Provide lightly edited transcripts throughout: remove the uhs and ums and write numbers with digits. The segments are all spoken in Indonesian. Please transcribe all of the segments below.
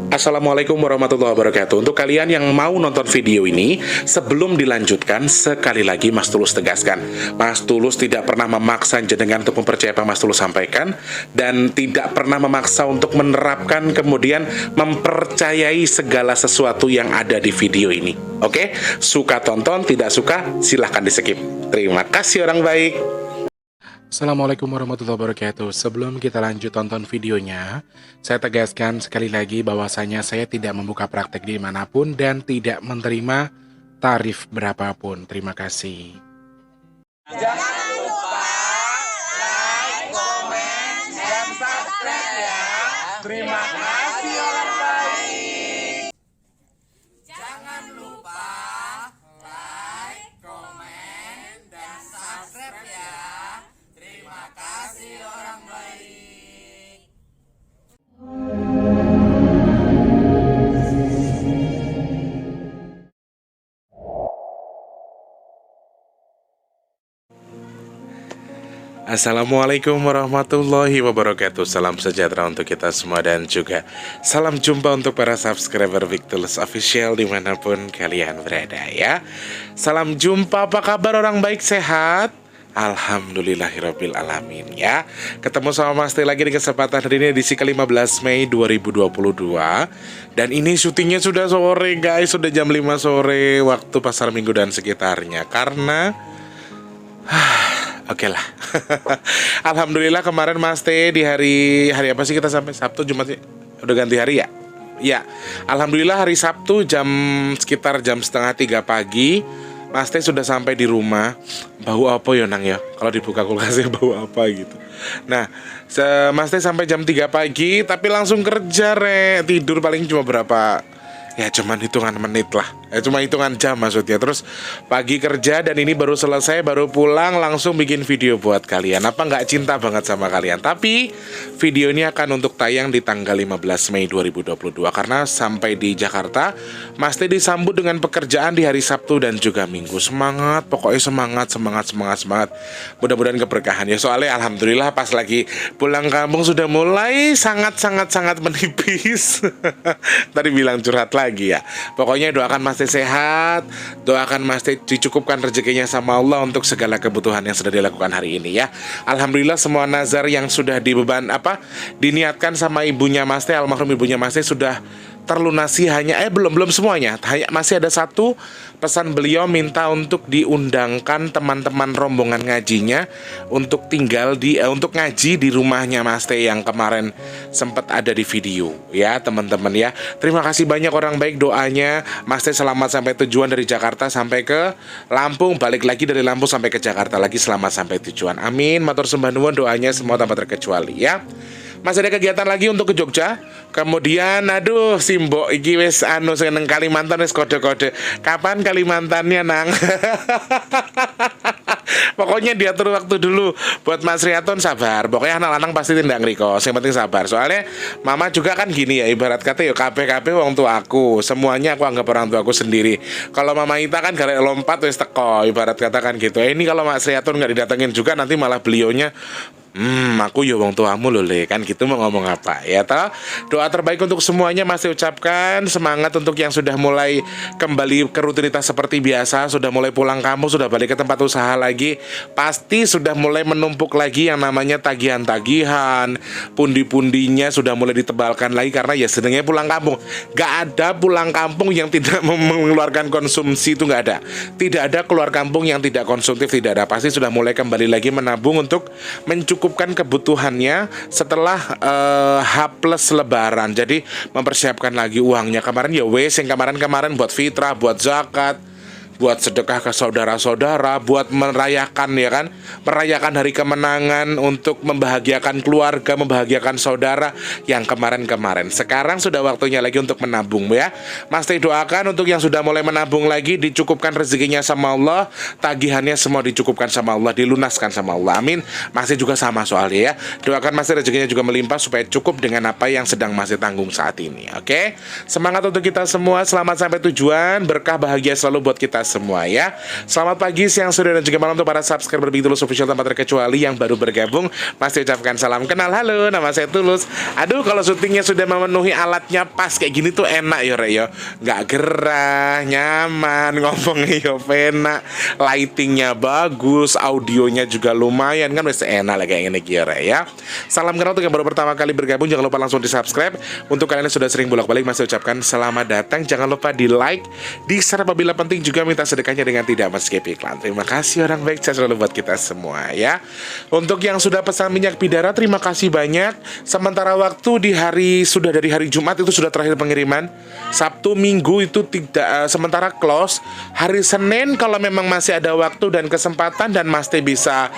Assalamualaikum warahmatullahi wabarakatuh. Untuk kalian yang mau nonton video ini, sebelum dilanjutkan, sekali lagi Mas Tulus tegaskan, Mas Tulus tidak pernah memaksa jenengan untuk mempercayai apa Mas Tulus sampaikan, dan tidak pernah memaksa untuk menerapkan kemudian mempercayai segala sesuatu yang ada di video ini. Oke? Suka tonton, tidak suka silahkan di skip. Terima kasih orang baik. Assalamualaikum warahmatullahi wabarakatuh. Sebelum kita lanjut tonton videonya, saya tegaskan sekali lagi bahwasanya saya tidak membuka praktek dimanapun dan tidak menerima tarif berapapun. Terima kasih. Jangan lupa like, komen, dan subscribe ya. Terima kasih orang baik. Jangan lupa like, komen, dan subscribe ya. Terima kasih orang baik. Assalamualaikum warahmatullahi wabarakatuh. Salam sejahtera untuk kita semua dan juga salam jumpa untuk para subscriber Victulus Official dimanapun kalian berada ya. Salam jumpa, apa kabar orang baik, sehat? Alhamdulillahirabbil alamin ya. Ketemu sama Mas Teh lagi di kesempatan hari ini, edisi ke-15 Mei 2022. Dan ini syutingnya sudah sore guys, sudah jam 5 sore waktu Pasar Minggu dan sekitarnya. Karena oke lah. Alhamdulillah kemarin Mas Teh di hari apa sih kita sampai Sabtu Jumat sih? Udah ganti hari ya? Ya. Alhamdulillah hari Sabtu sekitar jam setengah 3 pagi Mas Teh sudah sampai di rumah. Bau apa ya nang ya? Kalau dibuka kulkasnya bau apa gitu. Nah, Mas Teh sampai jam 3 pagi tapi langsung kerja tidur paling cuma berapa? Ya cuman hitungan menit lah, cuma hitungan jam maksudnya. Terus pagi kerja dan ini baru selesai, baru pulang langsung bikin video buat kalian. Apa nggak cinta banget sama kalian? Tapi video ini akan untuk tayang di tanggal 15 Mei 2022. Karena sampai di Jakarta Mas Teh disambut dengan pekerjaan di hari Sabtu dan juga Minggu. Semangat, pokoknya semangat. Mudah-mudahan keberkahan ya. Soalnya alhamdulillah pas lagi pulang kampung sudah mulai sangat menipis. Tadi bilang curhat lagi ya. Pokoknya doakan Mas Teh sehat, doakan Mas Teh dicukupkan rezekinya sama Allah untuk segala kebutuhan yang sudah dilakukan hari ini ya. Alhamdulillah semua nazar yang sudah diniatkan sama ibunya Mas Teh, almarhum ibunya Mas Teh sudah terlunasi. Hanya belum semuanya. Masih ada satu pesan beliau, minta untuk diundangkan teman-teman rombongan ngajinya untuk tinggal untuk ngaji di rumahnya Mas Teh yang kemarin sempat ada di video ya teman-teman ya. Terima kasih banyak orang baik doanya. Mas Teh selamat sampai tujuan dari Jakarta sampai ke Lampung, balik lagi dari Lampung sampai ke Jakarta lagi selamat sampai tujuan. Amin. Matur sembah nuwun doanya semua tanpa terkecuali ya. Masih ada kegiatan lagi untuk ke Jogja. Kemudian aduh Simbok iki wis seneng Kalimantan wis kode-kode. Kapan Kalimantannya nang? Pokoknya diatur waktu dulu. Buat Mas Riaton sabar. Pokoknya anak-anak pasti tindak ngriko. Yang penting sabar. Soalnya mama juga kan gini ya, ibarat kata ya kabeh wong tua aku. Semuanya aku anggap orang tua aku sendiri. Kalau Mama Ita kan garek lompat wis teko, ibarat katakan gitu. Ini kalau Mas Riaton nggak didatengin juga nanti malah beliaunya aku ya wong tuamu loh kan gitu mau ngomong apa ya toh. Doa terbaik untuk semuanya masih ucapkan. Semangat untuk yang sudah mulai kembali ke rutinitas seperti biasa, sudah mulai pulang kampung, sudah balik ke tempat usaha lagi. Pasti sudah mulai menumpuk lagi yang namanya tagihan-tagihan, pundi-pundinya sudah mulai ditebalkan lagi. Karena ya senengnya pulang kampung. Gak ada pulang kampung yang tidak mengeluarkan konsumsi, itu gak ada. Tidak ada keluar kampung yang tidak konsumtif, tidak ada. Pasti sudah mulai kembali lagi menabung untuk mencukupkan kebutuhannya setelah H+ lebaran. Jadi mempersiapkan lagi uangnya. Kemarin ya yang kemarin buat fitrah, buat zakat, buat sedekah ke saudara-saudara, buat merayakan ya kan, merayakan hari kemenangan, untuk membahagiakan keluarga, membahagiakan saudara yang kemarin-kemarin. Sekarang sudah waktunya lagi untuk menabung ya. Mas Teh doakan untuk yang sudah mulai menabung lagi, dicukupkan rezekinya sama Allah, tagihannya semua dicukupkan sama Allah, dilunaskan sama Allah. Amin. Mas Teh juga sama soalnya ya. Doakan Mas Teh rezekinya juga melimpah supaya cukup dengan apa yang sedang Mas Teh tanggung saat ini. Oke? Semangat untuk kita semua, selamat sampai tujuan, berkah bahagia selalu buat kita semua ya. Selamat pagi, siang, sore, dan juga malam untuk para subscriber Big Tulus Official tanpa terkecuali yang baru bergabung. Pasti ucapkan salam kenal, halo, nama saya Tulus. Aduh, kalau syutingnya sudah memenuhi alatnya pas kayak gini tuh enak ya Rek ya. Nggak gerah, nyaman, ngomongnya ya enak, lightingnya bagus, audionya juga lumayan kan, masih enak lah kayak gini ya Rek ya. Salam kenal untuk yang baru pertama kali bergabung, jangan lupa langsung di subscribe. Untuk kalian yang sudah sering bolak-balik, masih ucapkan selamat datang. Jangan lupa di like, di share apabila penting, juga minta sedekahnya dengan tidak men-skip iklan. Terima kasih orang baik, saya selalu buat kita semua ya. Untuk yang sudah pesan minyak bidara, terima kasih banyak. Sementara waktu di hari, sudah dari hari Jumat itu sudah terakhir pengiriman. Sabtu Minggu itu tidak, sementara close. Hari Senin kalau memang masih ada waktu dan kesempatan dan Mas Teh bisa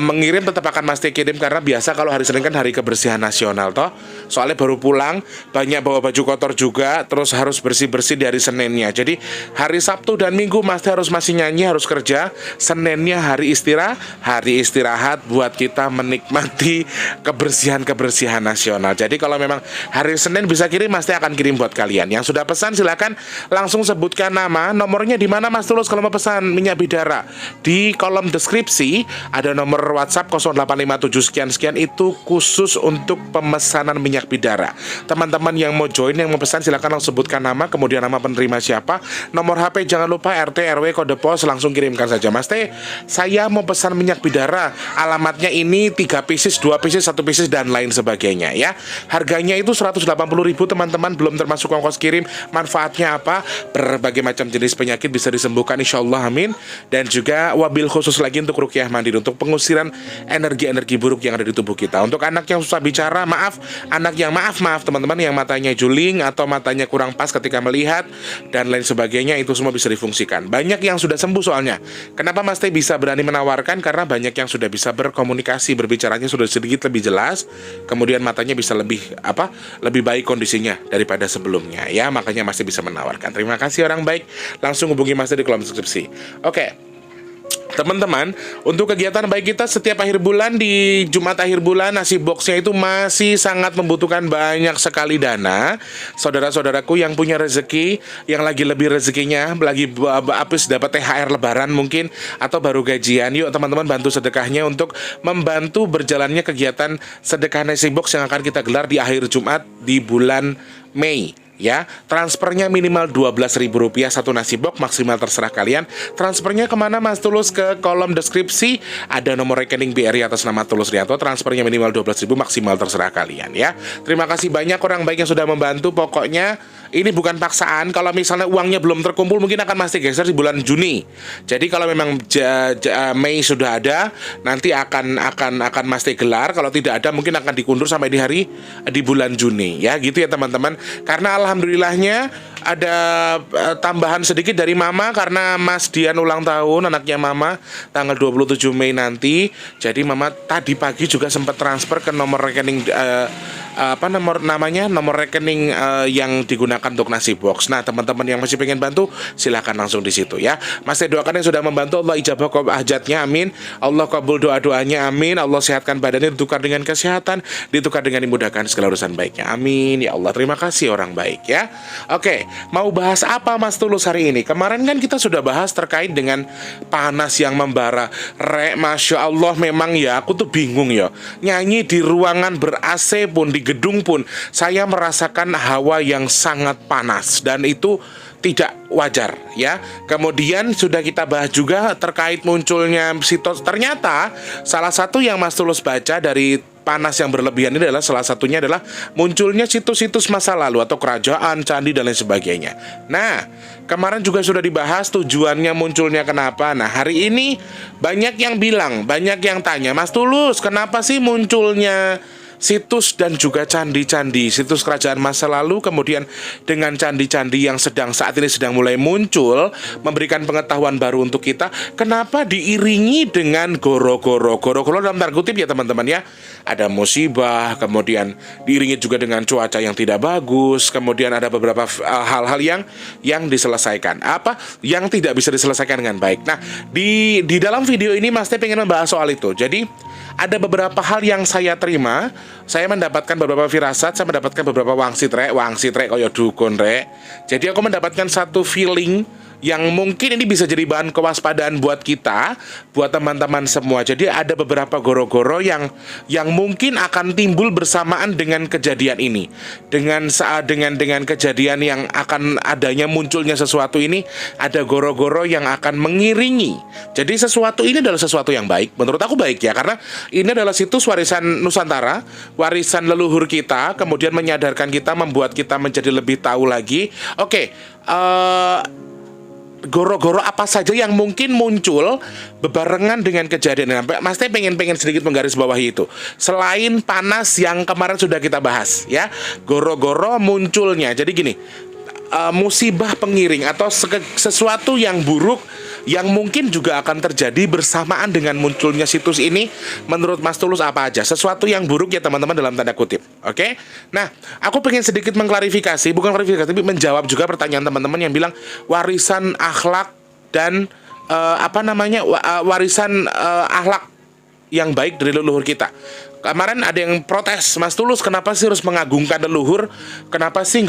mengirim, tetap akan Mas Teh kirim, karena biasa kalau hari Senin kan hari kebersihan nasional toh. Soalnya baru pulang, banyak bawa baju kotor juga, terus harus bersih-bersih dari Seninnya. Jadi hari Sabtu dan Minggu Mas Teh harus masih nyanyi, harus kerja. Seninnya hari istirahat buat kita menikmati kebersihan nasional. Jadi kalau memang hari Senin bisa kirim, Mas Teh akan kirim buat kalian. Yang sudah pesan silakan langsung sebutkan nama, nomornya di mana Mas Tulus kalau mau pesan minyak bidara. Di kolom deskripsi ada nomor WhatsApp 0857 sekian itu khusus untuk pemesanan minyak bidara. Teman-teman yang mau join, yang mau pesan, silakan langsung sebutkan nama, kemudian nama penerima siapa, nomor HP jangan lupa, RT, RW, kode pos, langsung kirimkan saja. Mas Teh, saya mau pesan minyak bidara, alamatnya ini 3 pieces, 2 pieces, 1 pieces, dan lain sebagainya ya. Harganya itu 180.000 teman-teman, belum termasuk ongkos kirim. Manfaatnya apa? Berbagai macam jenis penyakit bisa disembuhkan insyaallah, amin. Dan juga wabil khusus lagi untuk ruqyah mandiri, untuk pengusiran energi-energi buruk yang ada di tubuh kita. Untuk anak yang susah bicara, maaf, anak yang maaf teman-teman, yang matanya juling atau matanya kurang pas ketika melihat dan lain sebagainya, itu semua bisa difungsikan. Banyak yang sudah sembuh soalnya. Kenapa Mas Teh bisa berani menawarkan? Karena banyak yang sudah bisa berkomunikasi, berbicaranya sudah sedikit lebih jelas, kemudian matanya bisa lebih lebih baik kondisinya daripada sebelumnya ya. Makanya Mas Teh bisa menawarkan. Terima kasih orang baik. Langsung hubungi Mas Teh di kolom deskripsi. Oke. Teman-teman, untuk kegiatan baik kita setiap akhir bulan, di Jumat akhir bulan, nasi boxnya itu masih sangat membutuhkan banyak sekali dana. Saudara-saudaraku yang punya rezeki, yang lagi lebih rezekinya, lagi habis dapat THR lebaran mungkin, atau baru gajian, yuk teman-teman bantu sedekahnya untuk membantu berjalannya kegiatan sedekah nasi box yang akan kita gelar di akhir Jumat di bulan Mei. Ya, transfernya minimal Rp12.000 satu nasi box, maksimal terserah kalian. Transfernya kemana Mas Tulus? Ke kolom deskripsi ada nomor rekening BRI atas nama Tulus Rianto. Transfernya minimal 12.000, maksimal terserah kalian ya. Terima kasih banyak orang baik yang sudah membantu. Pokoknya ini bukan paksaan. Kalau misalnya uangnya belum terkumpul, mungkin akan Mas Teh geser di bulan Juni. Jadi kalau memang Mei sudah ada, nanti akan Mas Teh gelar. Kalau tidak ada, mungkin akan dikundur sampai di bulan Juni ya, gitu ya teman-teman. Karena alhamdulillahnya ada tambahan sedikit dari Mama, karena Mas Dian ulang tahun, anaknya Mama, tanggal 27 Mei nanti. Jadi Mama tadi pagi juga sempat transfer ke nomor rekening nomor rekening yang digunakan untuk nasi box. Nah, teman-teman yang masih pengen bantu, silakan langsung di situ ya. Mas Teh doakan yang sudah membantu, Allah ijabah hajatnya, amin. Allah kabul doa-doanya, amin. Allah sehatkan badannya, ditukar dengan kesehatan, ditukar dengan dimudahkan segala urusan baiknya, amin. Ya Allah, terima kasih orang baik ya. Oke, mau bahas apa Mas Tulus hari ini? Kemarin kan kita sudah bahas terkait dengan panas yang membara. Masya Allah, memang ya, aku tuh bingung ya. Nyanyi di ruangan ber-AC pun, di gedung pun, saya merasakan hawa yang sangat panas, dan itu tidak wajar ya. Kemudian sudah kita bahas juga terkait munculnya situs. Ternyata salah satu yang Mas Tulus baca dari panas yang berlebihan ini adalah, salah satunya adalah munculnya situs-situs masa lalu atau kerajaan, candi, dan lain sebagainya. Nah, kemarin juga sudah dibahas tujuannya munculnya kenapa. Nah, hari ini banyak yang bilang, banyak yang tanya, Mas Tulus, kenapa sih munculnya situs dan juga candi-candi, situs kerajaan masa lalu, kemudian dengan candi-candi yang saat ini sedang mulai muncul, memberikan pengetahuan baru untuk kita. Kenapa diiringi dengan goro-goro dalam tanda kutip ya teman-teman ya. Ada musibah, kemudian diiringi juga dengan cuaca yang tidak bagus, kemudian ada beberapa hal-hal yang diselesaikan, yang tidak bisa diselesaikan dengan baik. Nah, di dalam video ini Mas Teh pengen membahas soal itu. Jadi ada beberapa hal yang saya terima. Saya mendapatkan beberapa firasat, saya mendapatkan beberapa wangsit rek koyo dukun rek. Jadi aku mendapatkan satu feeling yang mungkin ini bisa jadi bahan kewaspadaan buat kita, buat teman-teman semua. Jadi ada beberapa goro-goro yang mungkin akan timbul bersamaan dengan kejadian ini, dengan kejadian yang akan adanya munculnya sesuatu ini, ada goro-goro yang akan mengiringi. Jadi sesuatu ini adalah sesuatu yang baik, menurut aku baik ya, karena ini adalah situs warisan Nusantara, warisan leluhur kita, kemudian menyadarkan kita, membuat kita menjadi lebih tahu lagi. Oke, goro-goro apa saja yang mungkin muncul bebarengan dengan kejadian. Mas Teh pengen sedikit menggarisbawahi itu. Selain panas yang kemarin sudah kita bahas ya, goro-goro munculnya. Jadi gini, musibah pengiring atau sesuatu yang buruk yang mungkin juga akan terjadi bersamaan dengan munculnya situs ini. Menurut Mas Tulus apa aja? Sesuatu yang buruk ya teman-teman, dalam tanda kutip. Oke? Nah, aku pengen sedikit mengklarifikasi, bukan klarifikasi, tapi menjawab juga pertanyaan teman-teman yang bilang warisan akhlak dan warisan akhlak yang baik dari leluhur kita. Kemarin ada yang protes, Mas Tulus, kenapa sih harus mengagungkan leluhur? Kenapa sih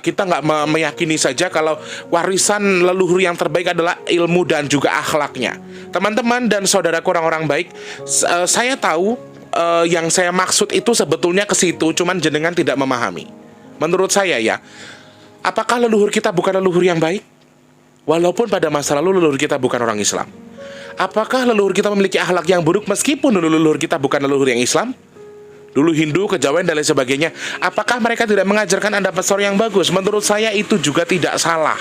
kita nggak meyakini saja kalau warisan leluhur yang terbaik adalah ilmu dan juga akhlaknya? Teman-teman dan saudaraku orang-orang baik, saya tahu yang saya maksud itu sebetulnya ke situ, cuman jenengan tidak memahami. Menurut saya ya, apakah leluhur kita bukan leluhur yang baik? Walaupun pada masa lalu leluhur kita bukan orang Islam. Apakah leluhur kita memiliki akhlak yang buruk meskipun dulu leluhur kita bukan leluhur yang Islam? Dulu Hindu, kejawen dan lain sebagainya. Apakah mereka tidak mengajarkan Anda pesor yang bagus? Menurut saya itu juga tidak salah.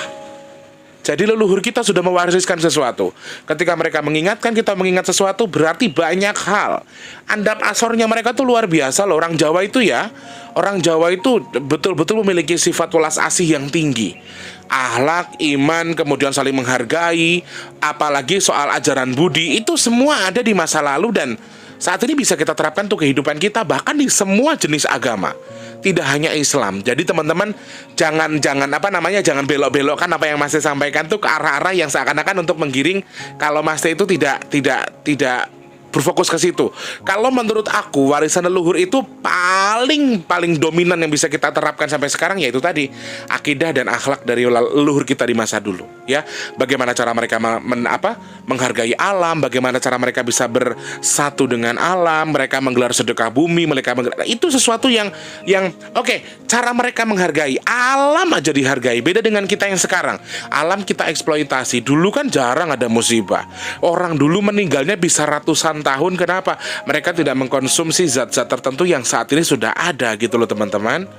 Jadi leluhur kita sudah mewariskan sesuatu. Ketika mereka mengingatkan kita mengingat sesuatu, berarti banyak hal. Andap asornya mereka tuh luar biasa loh. Orang Jawa itu ya, orang Jawa itu betul-betul memiliki sifat welas asih yang tinggi. Akhlak, iman, kemudian saling menghargai, apalagi soal ajaran budi, itu semua ada di masa lalu dan saat ini bisa kita terapkan untuk kehidupan kita, bahkan di semua jenis agama, tidak hanya Islam. Jadi teman-teman jangan belok-belokkan apa yang Mas Teh sampaikan tuh ke arah-arah yang seakan-akan untuk menggiring kalau Mas Teh itu tidak berfokus ke situ. Kalau menurut aku warisan leluhur itu paling dominan yang bisa kita terapkan sampai sekarang, yaitu tadi akidah dan akhlak dari leluhur kita di masa dulu ya. Bagaimana cara mereka menghargai alam, bagaimana cara mereka bisa bersatu dengan alam, mereka menggelar sedekah bumi, itu sesuatu yang oke, cara mereka menghargai alam aja dihargai. Beda dengan kita yang sekarang, alam kita eksploitasi. Dulu kan jarang ada musibah, orang dulu meninggalnya bisa ratusan tahun. Kenapa? Mereka tidak mengkonsumsi zat-zat tertentu yang saat ini sudah ada gitu loh teman-teman.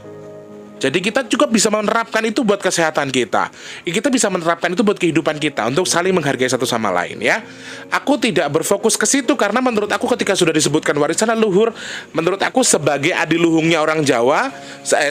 Jadi kita juga bisa menerapkan itu buat kesehatan kita. Kita bisa menerapkan itu buat kehidupan kita, untuk saling menghargai satu sama lain ya. Aku tidak berfokus ke situ karena menurut aku ketika sudah disebutkan warisan leluhur, menurut aku sebagai adiluhungnya orang Jawa,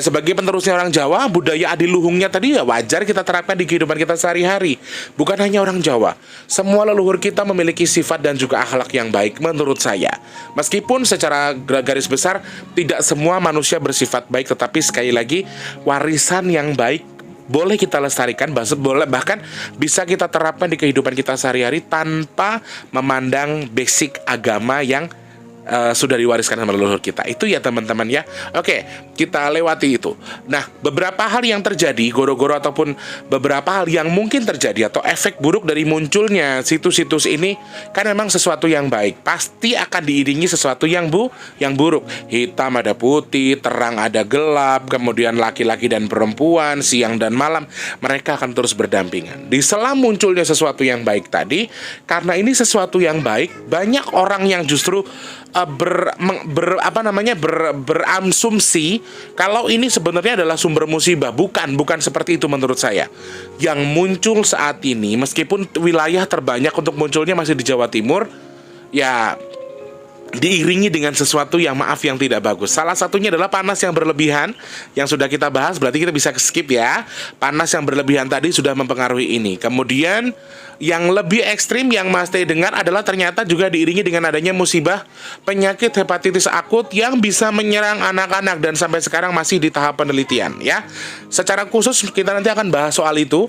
sebagai penerusnya orang Jawa, budaya adiluhungnya tadi ya wajar kita terapkan di kehidupan kita sehari-hari. Bukan hanya orang Jawa, semua leluhur kita memiliki sifat dan juga akhlak yang baik menurut saya. Meskipun secara garis besar tidak semua manusia bersifat baik, tetapi sekali lagi warisan yang baik boleh kita lestarikan, bahkan bisa kita terapkan di kehidupan kita sehari-hari tanpa memandang basic agama yang sudah diwariskan sama leluhur kita. Itu ya teman-teman ya. Oke, kita lewati itu. Nah, beberapa hal yang terjadi, goro-goro ataupun beberapa hal yang mungkin terjadi atau efek buruk dari munculnya situs-situs ini, kan memang sesuatu yang baik pasti akan diiringi sesuatu yang buruk. Hitam ada putih, terang ada gelap, kemudian laki-laki dan perempuan, siang dan malam, mereka akan terus berdampingan. Di sela munculnya sesuatu yang baik tadi, karena ini sesuatu yang baik, banyak orang yang justru berasumsi kalau ini sebenarnya adalah sumber musibah. Bukan seperti itu menurut saya. Yang muncul saat ini, meskipun wilayah terbanyak untuk munculnya masih di Jawa Timur, ya diiringi dengan sesuatu yang yang tidak bagus. Salah satunya adalah panas yang berlebihan, yang sudah kita bahas, berarti kita bisa skip ya. Panas yang berlebihan tadi sudah mempengaruhi ini. Kemudian yang lebih ekstrim yang Mas Teh dengar adalah ternyata juga diiringi dengan adanya musibah penyakit hepatitis akut yang bisa menyerang anak-anak dan sampai sekarang masih di tahap penelitian ya. Secara khusus kita nanti akan bahas soal itu.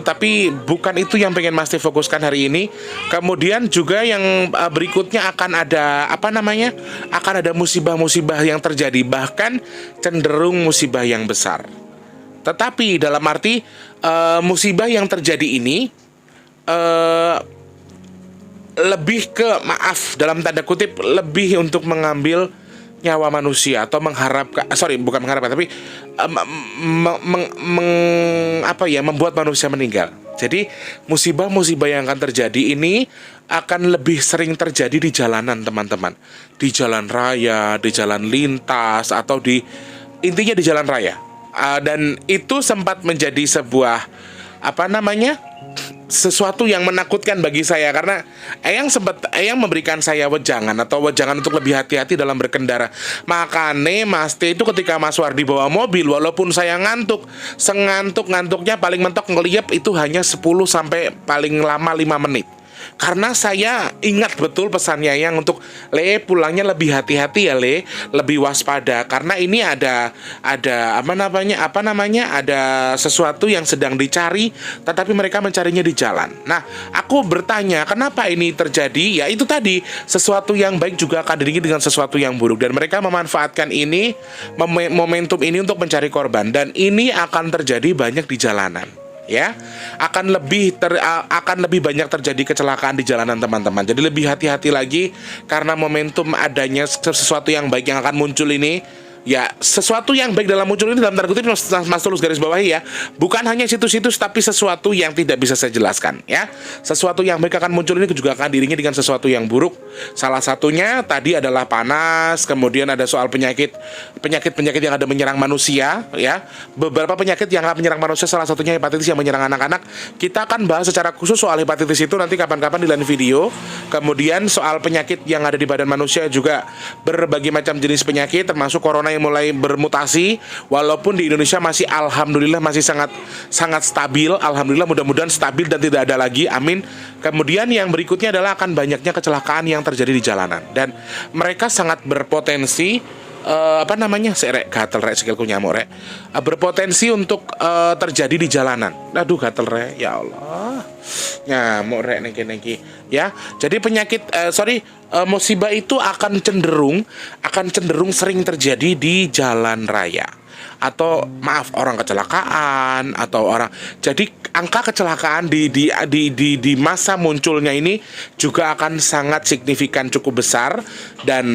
Tapi bukan itu yang pengen Mas Teh fokuskan hari ini. Kemudian juga yang berikutnya akan ada musibah-musibah yang terjadi, bahkan cenderung musibah yang besar. Tetapi dalam arti musibah yang terjadi ini lebih ke, maaf dalam tanda kutip, lebih untuk mengambil nyawa manusia atau mengharapkan, sorry bukan mengharapkan, tapi membuat manusia meninggal. Jadi musibah-musibah yang akan terjadi ini akan lebih sering terjadi di jalanan teman-teman, di jalan raya, di jalan lintas, atau intinya di jalan raya. Dan itu sempat menjadi sebuah sesuatu yang menakutkan bagi saya, karena Eyang memberikan saya wejangan untuk lebih hati-hati dalam berkendara. Makanya Mas T itu ketika Mas Wardi bawa mobil, walaupun saya sengantuk-ngantuknya paling mentok ngeliat itu hanya 10 sampai paling lama 5 menit. Karena saya ingat betul pesannya yang untuk pulangnya lebih hati-hati ya lebih waspada, karena ini ada sesuatu yang sedang dicari, tetapi mereka mencarinya di jalan. Nah, aku bertanya kenapa ini terjadi? Ya itu tadi, sesuatu yang baik juga akan diiringi dengan sesuatu yang buruk, dan mereka memanfaatkan ini momentum ini untuk mencari korban, dan ini akan terjadi banyak di jalanan. Ya, akan lebih banyak terjadi kecelakaan di jalanan teman-teman. Jadi lebih hati-hati lagi, karena momentum adanya sesuatu yang baik yang akan muncul ini. Ya, sesuatu yang baik dalam muncul ini dalam tanda kutip Mas Tulus garis bawahi ya, bukan hanya situs-situs, tapi sesuatu yang tidak bisa saya jelaskan ya. Sesuatu yang baik akan muncul ini juga akan diiringi dengan sesuatu yang buruk. Salah satunya tadi adalah panas, kemudian ada soal penyakit yang ada menyerang manusia ya. Beberapa penyakit yang akan menyerang manusia, salah satunya hepatitis yang menyerang anak-anak. Kita akan bahas secara khusus soal hepatitis itu nanti kapan-kapan di lain video. Kemudian soal penyakit yang ada di badan manusia juga, berbagai macam jenis penyakit termasuk corona yang mulai bermutasi, walaupun di Indonesia masih alhamdulillah masih sangat stabil. Alhamdulillah, mudah-mudahan stabil dan tidak ada lagi, amin. Kemudian yang berikutnya adalah akan banyaknya kecelakaan yang terjadi di jalanan, dan mereka sangat berpotensi sikilku nyamuk berpotensi untuk terjadi di jalanan. Aduh gatel ya Allah, nyamuk niki ya. Jadi musibah itu akan cenderung sering terjadi di jalan raya, atau orang kecelakaan atau orang. Jadi angka kecelakaan di masa munculnya ini juga akan sangat signifikan, cukup besar, dan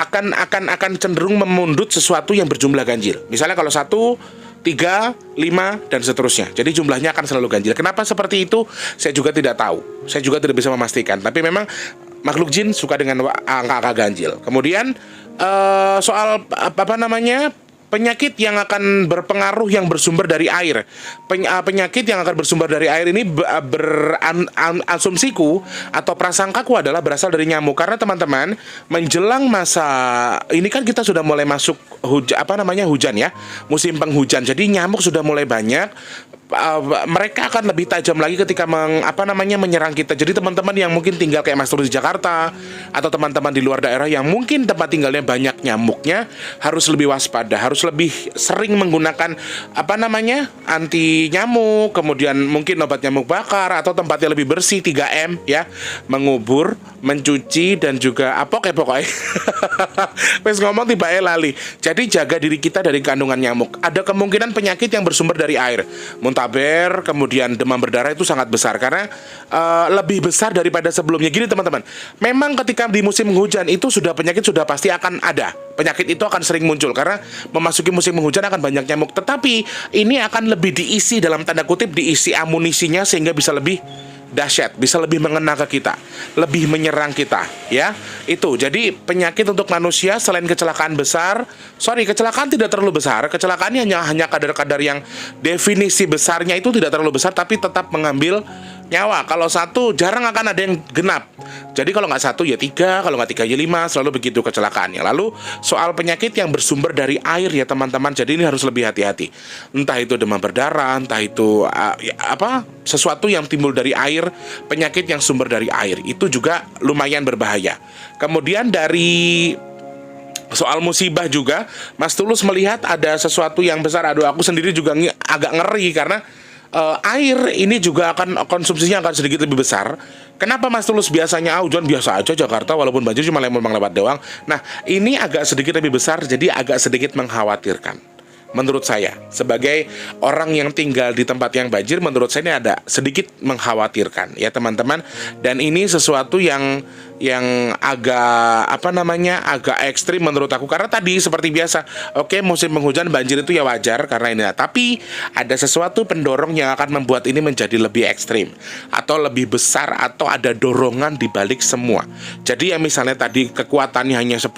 akan cenderung memundut sesuatu yang berjumlah ganjil. Misalnya kalau 1, 3, 5 dan seterusnya. Jadi jumlahnya akan selalu ganjil. Kenapa seperti itu? Saya juga tidak tahu. Saya juga tidak bisa memastikan. Tapi memang makhluk jin suka dengan angka-angka ganjil. Kemudian soal penyakit yang akan berpengaruh yang bersumber dari air. Penyakit yang akan bersumber dari air ini asumsiku atau prasangkaku adalah berasal dari nyamuk. Karena teman-teman, menjelang masa ini kan kita sudah mulai masuk hujan ya, musim penghujan. Jadi nyamuk sudah mulai banyak. Mereka akan lebih tajam lagi ketika menyerang kita. Jadi teman-teman yang mungkin tinggal kayak Mas Tulus di Jakarta, atau teman-teman di luar daerah yang mungkin tempat tinggalnya banyak nyamuknya, harus lebih waspada, harus lebih sering menggunakan anti nyamuk, kemudian mungkin obat nyamuk bakar, atau tempatnya lebih bersih, 3M ya, mengubur, mencuci, dan juga pokoknya wes ngomong tiba lali. Jadi jaga diri kita dari kandungan nyamuk. Ada kemungkinan penyakit yang bersumber dari air, muntaber, kemudian demam berdarah, itu sangat besar karena lebih besar daripada sebelumnya. Gini teman-teman, memang ketika di musim hujan itu penyakit sudah pasti akan ada. Penyakit itu akan sering muncul karena memasuki musim hujan akan banyak nyamuk. Tetapi ini akan lebih diisi, dalam tanda kutip diisi amunisinya, sehingga bisa lebih dahsyat, bisa lebih mengena ke kita, lebih menyerang kita ya. Itu jadi penyakit untuk manusia selain kecelakaan besar, kecelakaan tidak terlalu besar. Kecelakaannya hanya kadar-kadar yang definisi besarnya itu tidak terlalu besar, tapi tetap mengambil nyawa. Kalau 1 jarang akan ada yang genap. Jadi kalau nggak 1 ya 3, kalau nggak 3 ya 5, selalu begitu kecelakaannya. Lalu soal penyakit yang bersumber dari air ya teman-teman, jadi ini harus lebih hati-hati. Entah itu demam berdarah, entah itu sesuatu yang timbul dari air, penyakit yang sumber dari air, itu juga lumayan berbahaya. Kemudian dari soal musibah juga, Mas Tulus melihat ada sesuatu yang besar. Aduh, aku sendiri juga agak ngeri karena air ini juga akan konsumsinya akan sedikit lebih besar. Kenapa Mas Tulus biasanya hujan biasa aja Jakarta, walaupun banjir cuma memang lewat doang. Nah, ini agak sedikit lebih besar, jadi agak sedikit mengkhawatirkan. Menurut saya, sebagai orang yang tinggal di tempat yang banjir, menurut saya ini ada sedikit mengkhawatirkan ya teman-teman. Dan ini sesuatu yang agak agak ekstrim menurut aku, karena tadi seperti biasa, oke, musim penghujan banjir itu ya wajar karena ini, tapi ada sesuatu pendorong yang akan membuat ini menjadi lebih ekstrim atau lebih besar, atau ada dorongan di balik semua. Jadi yang misalnya tadi kekuatannya hanya 10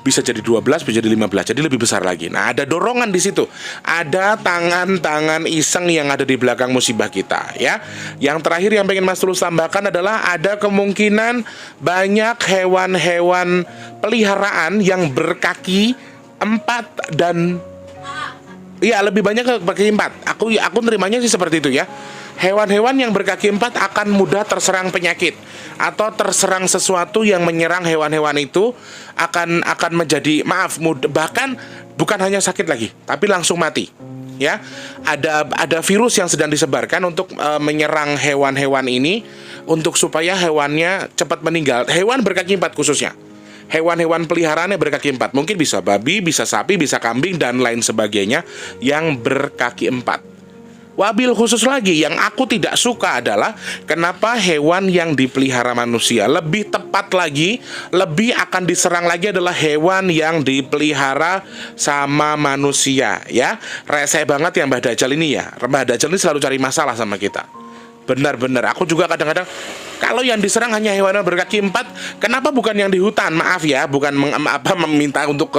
bisa jadi 12, bisa jadi 15, jadi lebih besar lagi. Nah, ada dorongan di situ, ada tangan-tangan iseng yang ada di belakang musibah kita ya. Yang terakhir yang pengen Mas Tulus tambahkan adalah ada kemungkinan banyak hewan-hewan peliharaan yang berkaki 4 dan ya lebih banyak berkaki 4. Aku nerimanya sih seperti itu ya. Hewan-hewan yang berkaki 4 akan mudah terserang penyakit atau terserang sesuatu yang menyerang hewan-hewan itu akan menjadi bahkan bukan hanya sakit lagi, tapi langsung mati. Ya, ada virus yang sedang disebarkan untuk menyerang hewan-hewan ini untuk supaya hewannya cepat meninggal. Hewan berkaki 4 khususnya. Hewan-hewan peliharaannya berkaki 4. Mungkin bisa babi, bisa sapi, bisa kambing dan lain sebagainya yang berkaki 4. Wabil khusus lagi yang aku tidak suka adalah kenapa hewan yang dipelihara manusia, lebih tepat lagi, lebih akan diserang lagi adalah hewan yang dipelihara sama manusia ya. Rese banget yang Mbah Dajjal ini ya. Mbah Dajjal ini selalu cari masalah sama kita. Benar-benar, aku juga kadang-kadang kalau yang diserang hanya hewan berkaki 4, kenapa bukan yang di hutan? Maaf ya, bukan meminta untuk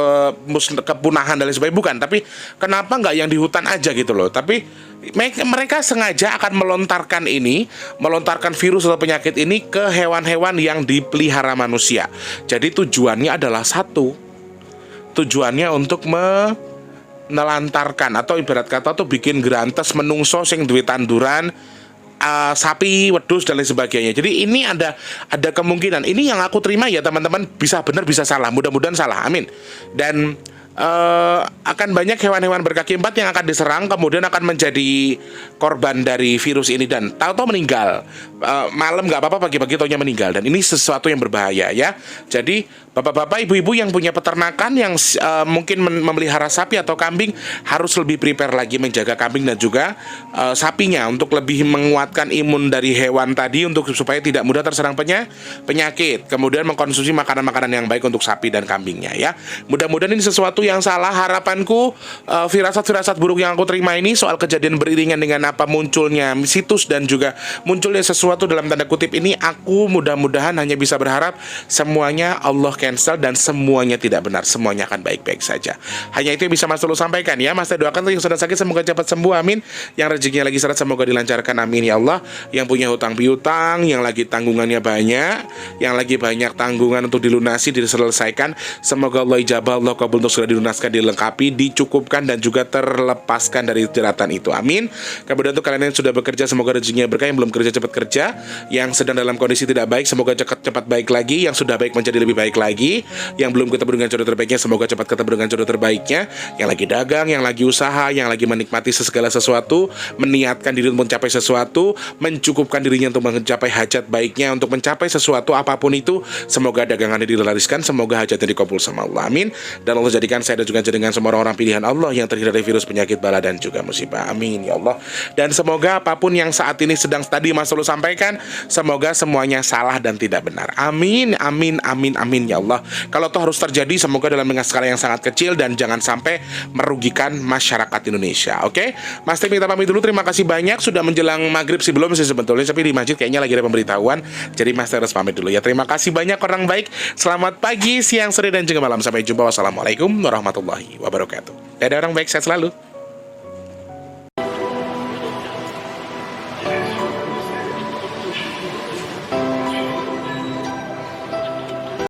kepunahan dan lain sebagainya, bukan. Tapi kenapa nggak yang di hutan aja gitu loh? Tapi mereka sengaja akan melontarkan virus atau penyakit ini ke hewan-hewan yang dipelihara manusia. Jadi tujuannya adalah satu, tujuannya untuk menelantarkan atau ibarat kata tuh bikin gerantes menungso sing duwe tanduran, sapi, wedhus dan lain sebagainya. Jadi ini ada kemungkinan. Ini yang aku terima ya teman-teman, bisa benar bisa salah. Mudah-mudahan salah. Amin. Dan akan banyak hewan-hewan berkaki 4 yang akan diserang, kemudian akan menjadi korban dari virus ini dan tahu-tahu meninggal. Malam nggak apa-apa, pagi-pagi taunya meninggal. Dan ini sesuatu yang berbahaya ya. Jadi bapak-bapak, ibu-ibu yang punya peternakan yang mungkin memelihara sapi atau kambing harus lebih prepare lagi menjaga kambing dan juga sapinya untuk lebih menguatkan imun dari hewan tadi untuk supaya tidak mudah terserang penyakit. Kemudian mengkonsumsi makanan-makanan yang baik untuk sapi dan kambingnya ya. Mudah-mudahan ini sesuatu yang salah. Harapanku firasat-firasat buruk yang aku terima ini soal kejadian beriringan dengan apa munculnya situs dan juga munculnya sesuatu dalam tanda kutip ini, aku mudah-mudahan hanya bisa berharap semuanya Allah cancel dan semuanya tidak benar, semuanya akan baik-baik saja. Hanya itu yang bisa Mas Tulus sampaikan ya. Mas doakan yang sedang sakit semoga cepat sembuh, amin. Yang rezekinya lagi seret semoga dilancarkan, amin ya Allah. Yang punya hutang piutang, yang lagi tanggungannya banyak, yang lagi banyak tanggungan untuk dilunasi, diselesaikan, semoga Allah ijabah, Allah kabul untuk segera dilunaskan, dilengkapi, dicukupkan dan juga terlepaskan dari jeratan itu, amin. Kemudian untuk kalian yang sudah bekerja semoga rezekinya berkah, yang belum kerja cepat kerja, yang sedang dalam kondisi tidak baik semoga cepat baik lagi, yang sudah baik menjadi lebih baik lagi, yang belum ketemu dengan jodoh terbaiknya semoga cepat ketemu dengan jodoh terbaiknya, yang lagi dagang, yang lagi usaha, yang lagi menikmati segala sesuatu, meniatkan diri untuk mencapai sesuatu, mencukupkan dirinya untuk mencapai hajat baiknya, untuk mencapai sesuatu apapun itu, semoga dagangannya dilariskan, semoga hajatnya dikabul sama Allah, amin. Dan Allah jadikan saya dan juga dengan semua orang-orang pilihan Allah yang terhindar dari virus, penyakit, bala dan juga musibah, amin ya Allah. Dan semoga apapun yang saat ini sedang tadi Mas Tulus sampaikan, semoga semuanya salah dan tidak benar, amin, amin, amin, amin ya Allah. Kalau toh harus terjadi semoga dalam skala yang sangat kecil dan jangan sampai merugikan masyarakat Indonesia. Oke, Mas Tim kita pamit dulu, terima kasih banyak. Sudah menjelang maghrib sih belum sih sebetulnya, tapi di masjid kayaknya lagi ada pemberitahuan, jadi Mas harus pamit dulu ya. Terima kasih banyak orang baik, selamat pagi, siang, sore dan juga malam, sampai jumpa. Wassalamualaikum warahmatullahi wabarakatuh. Dadah orang baik, sehat selalu.